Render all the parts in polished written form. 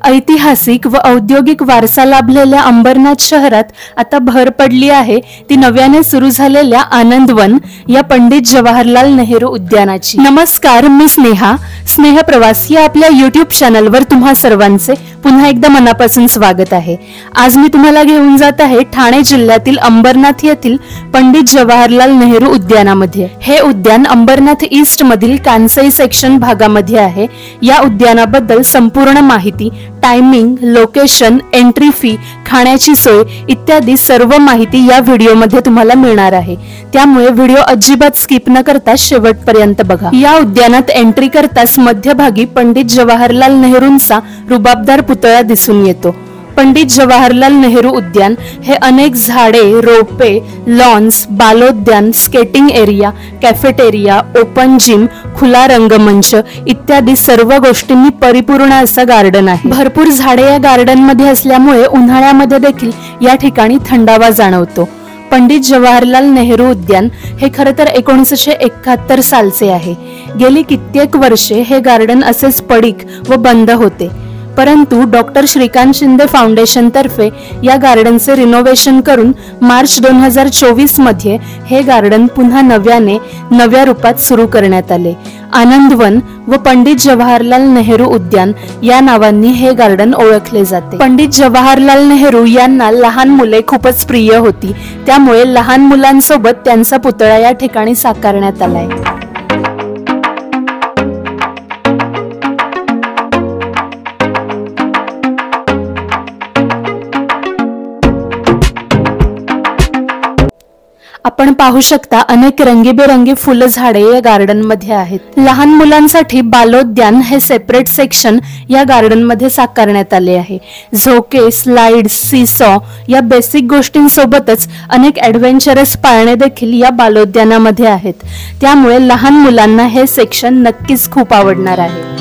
ऐतिहासिक व औद्योगिक वारसा लाभलेल्या अंबरनाथ शहरात आता भर पडली आहे ती नव्याने सुरू झालेल्या आनंदवन या पंडित जवाहरलाल नेहरू उद्यानाची। नमस्कार, मी स्नेह प्रवास या आपल्या YouTube चॅनलवर तुम्हा सर्वांचे पुन्हा एकदा मनापासून स्वागत आहे। आज मी तुम्हाला घेऊन जात आहे ठाणे जिल्ह्यातील अंबरनाथ येथील पंडित जवाहरलाल नेहरू उद्यानामध्ये। हे उद्यान अंबरनाथ ईस्ट मधील कांसई सेक्शन भागामध्ये आहे। या उद्यानाबद्दल संपूर्ण माहिती, टायमिंग, लोकेशन, एंट्री फी, खाण्याची सोय इत्यादी सर्व माहिती या व्हिडिओमध्ये तुम्हाला मिळणार आहे। त्यामुळे व्हिडिओ अजिबात स्किप न करता शेवटपर्यंत बघा। या उद्यानात एंट्री करताच मध्यभागी पंडित जवाहरलाल नेहरूंचा रुबाबदार पुतळा दिसून येतो। पंडित जवाहरलाल नेहरू उद्यान हे अनेक झाडे, रोपे, लॉन्स, बालोद्यान, skating area, cafeteria, open gym, खुला रंगमंच इत्यादी सर्व गोष्टींनी परिपूर्ण असं गार्डन आहे। भरपूर झाडे या गार्डन मध्ये असल्यामुळे उन्हाळ्यामध्ये देखील या ठिकाणी थंडावा जाणवतो। पंडित जवाहरलाल नेहरू उद्यान हे खरं तर 1971 सालचे आहे। गेली कित्येक वर्षे हे गार्डन असेच पडीक व बंद होते, परंतु डॉक्टर श्रीकांत शिंदे फाउंडेशन तर्फे या गार्डनचे रिनोव्हेशन करून मार्च 2024 मध्ये हे गार्डन पुन्हा नव्या रूपात सुरू करण्यात आले। आनंदवन व पंडित जवाहरलाल नेहरू उद्यान या नावांनी हे गार्डन ओळखले जाते। पंडित जवाहरलाल नेहरू यांना लहान मुले खूपच प्रिय होती, त्यामुळे लहान मुलांसोबत त्यांचा पुतळा या ठिकाणी साकारण्यात आलाय। आपण पाहू शकता अनेक रंगीबेरंगी फुल झाडे या गार्डन मध्ये आहेत। लहान मुलांसाठी बालोद्यान हे सेपरेट सेक्शन या गार्डन मध्ये साकारण्यात आले आहे। झोके, स्लाइड्स, सीसॉ या बेसिक गोष्टींसोबतच अनेक ॲडव्हेंचरस पाळणे देखील या बालोद्यानामध्ये आहेत, त्यामुळे लहान मुलांना हे सेक्शन नक्कीच खूप आवडणार आहे।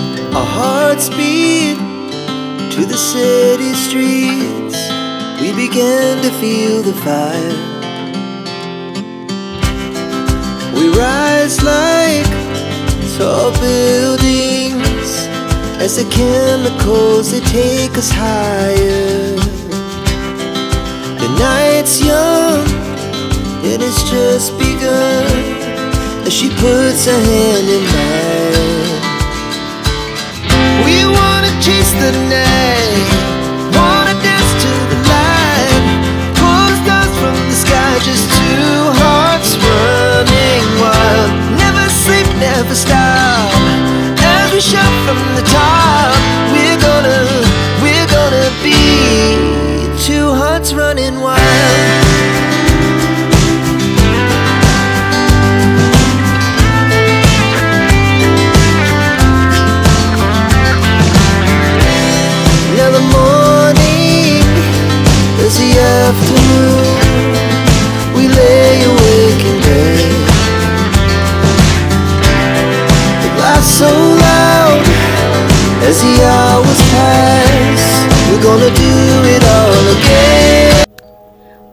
We rise like tall buildings as the chemicals they take us higher. The night's young and it's just begun as she puts her hand in mine. We wanna chase the night, wanna dance to the light, pull stars from the sky, just two hearts running wild. Never sleep, never stop, as we shout from the top. We're gonna be two hearts running wild. Now the morning is the afternoon. We lay awake in bed, the glass so loud as the hours pass. We're gonna do it all again.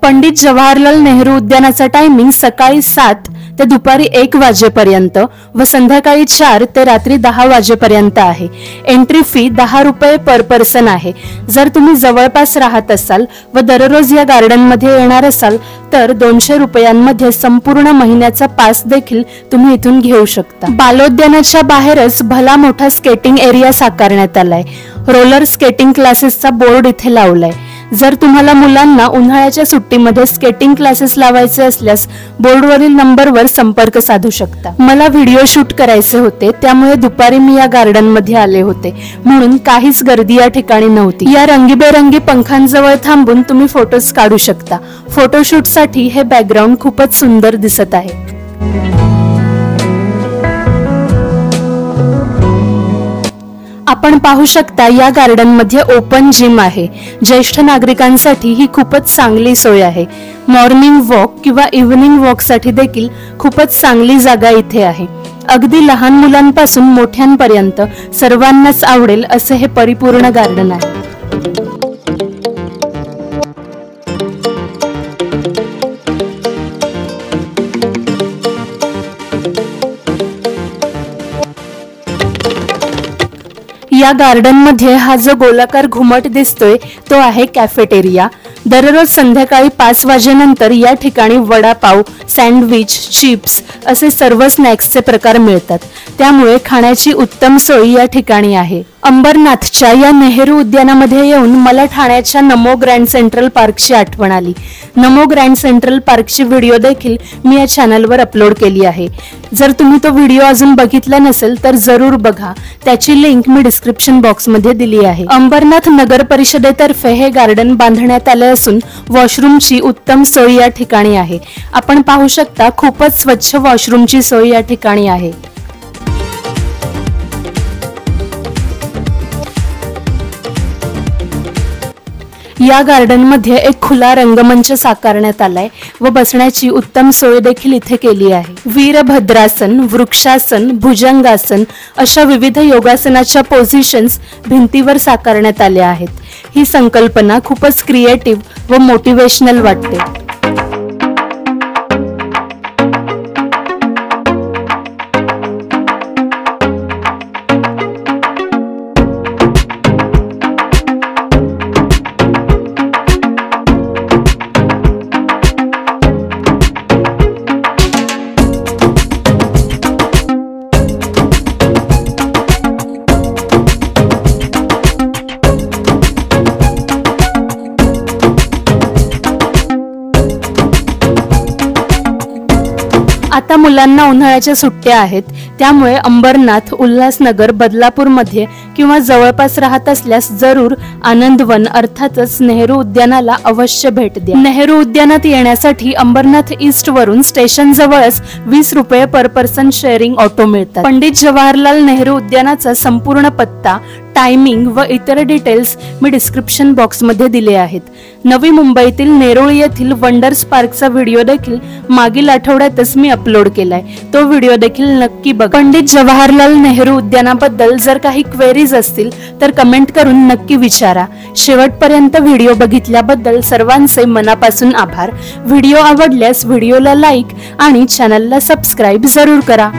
Pandit Jawaharlal Nehru उद्यानाचा timing सकाळी 7 ते दुपारी 1 वाजेपर्यंत व संध्याकाळी 4 ते रात्री 10 वाजेपर्यंत आहे। एंट्री फी 10 रुपये पर पर्सन आहे। जर तुम्ही जवळपास राहत असाल व दररोज या गार्डन मध्ये येणार असाल तर 200 रुपयांमध्ये संपूर्ण महिन्याचा पास देखील तुम्ही इथून घेऊ शकता। बालोद्यानाच्या बाहेरच भला मोठा स्केटिंग एरिया साकारण्यात आलाय। रोलर स्केटिंग क्लासेसचा बोर्ड इथे लावलाय। जर तुम्हाला मुलांना उन्हाळ्याच्या सुट्टीमध्ये स्केटिंग क्लासेस लावायचे असल्यास बोर्डवरील नंबरवर संपर्क साधू शकता। मला व्हिडिओ शूट करायचे होते, त्यामुळे दुपारी मी या गार्डन मध्ये आले होते, म्हणून काहीच गर्दी या ठिकाणी नव्हती। या रंगीबेरंगी पंखांजवळ थांबून तुम्ही फोटोज काढू शकता। फोटोशूट साठी हे बॅकग्राऊंड खूपच सुंदर दिसत आहे। आपण पाहू शकता या गार्डन मध्ये ओपन जिम आहे। ज्येष्ठ नागरिकांसाठी ही खूपच चांगली सोय आहे। मॉर्निंग वॉक किंवा इव्हनिंग वॉक साठी देखील खूपच चांगली जागा इथे आहे। अगदी लहान मुलांपासून मोठ्यांपर्यंत सर्वांनाच आवडेल असे हे परिपूर्ण गार्डन आहे। या गार्डन मध्ये हा जो गोलाकार घुमट दिसतोय तो आहे कॅफेटेरिया। दररोज संध्याकाळी 5 वाजेनंतर या ठिकाणी वडापाव, सँडविच, चिप्स असे सर्व स्नॅक्सचे प्रकार मिळतात, त्यामुळे खाण्याची उत्तम सोय या ठिकाणी आहे। अंबरनाथच्या या नेहरू उद्यानामध्ये येऊन मला ठाण्याच्या नमो ग्रँड सेंट्रल पार्कची आठवण आली। नमो ग्रँड सेंट्रल पार्कची व्हिडिओ देखील मी या चॅनलवर अपलोड केली आहे। जर तुम्ही तो व्हिडिओ अजून बघितला नसेल तर जरूर बघा, त्याची लिंक मी डिस्क्रिप्शन बॉक्समध्ये दिली आहे। अंबरनाथ नगर परिषदेतर्फे हे गार्डन बांधण्यात आले असून वॉशरूमची उत्तम सोय या ठिकाणी आहे। आपण पाहू शकता खूपच स्वच्छ वॉशरूमची सोय या ठिकाणी आहे। या गार्डन मध्ये एक खुला रंगमंच साकारण्यात आलाय व बसण्याची उत्तम सोय देखील इथे केली आहे। वीरभद्रासन, वृक्षासन, भुजंगासन अशा विविध योगासनाच्या पोझिशन्स भिंतीवर साकारण्यात आल्या आहेत। ही संकल्पना खूपच क्रिएटिव्ह व मोटिवेशनल वाटते। आता मुलांना उन्हाळ्याच्या सुट्ट्या आहेत, त्यामुळे अंबरनाथ, उल्हासनगर, बदलापूर मध्ये किंवा जवळपास राहत असल्यास जरूर आनंदवन अर्थातच नेहरू उद्यानाला अवश्य भेट द्या। नेहरू उद्यानात येण्यासाठी अंबरनाथ ईस्ट वरून स्टेशन जवळच 20 रुपये पर पर्सन शेअरिंग ऑटो मिळतात। पंडित जवाहरलाल नेहरू उद्यानाचा संपूर्ण पत्ता, टायमिंग व इतर डिटेल्स मी डिस्क्रिप्शन बॉक्स मध्ये दिले आहेत। नवी मुंबईतील नेरुळ येथील वंडर्स पार्कचा व्हिडिओ देखील मागील आठवड्यातच मी अपलोड केलाय, तो व्हिडिओ देखील नक्की बघा। पंडित जवाहरलाल नेहरू उद्यानाबद्दल जर काही क्वेरीज असतील तर कमेंट करून नक्की विचारा। शेवटपर्यंत व्हिडिओ बघितल्याबद्दल सर्वांचे मनापासून आभार। व्हिडिओ आवडल्यास व्हिडिओला लाईक आणि चॅनलला सबस्क्राईब जरूर करा।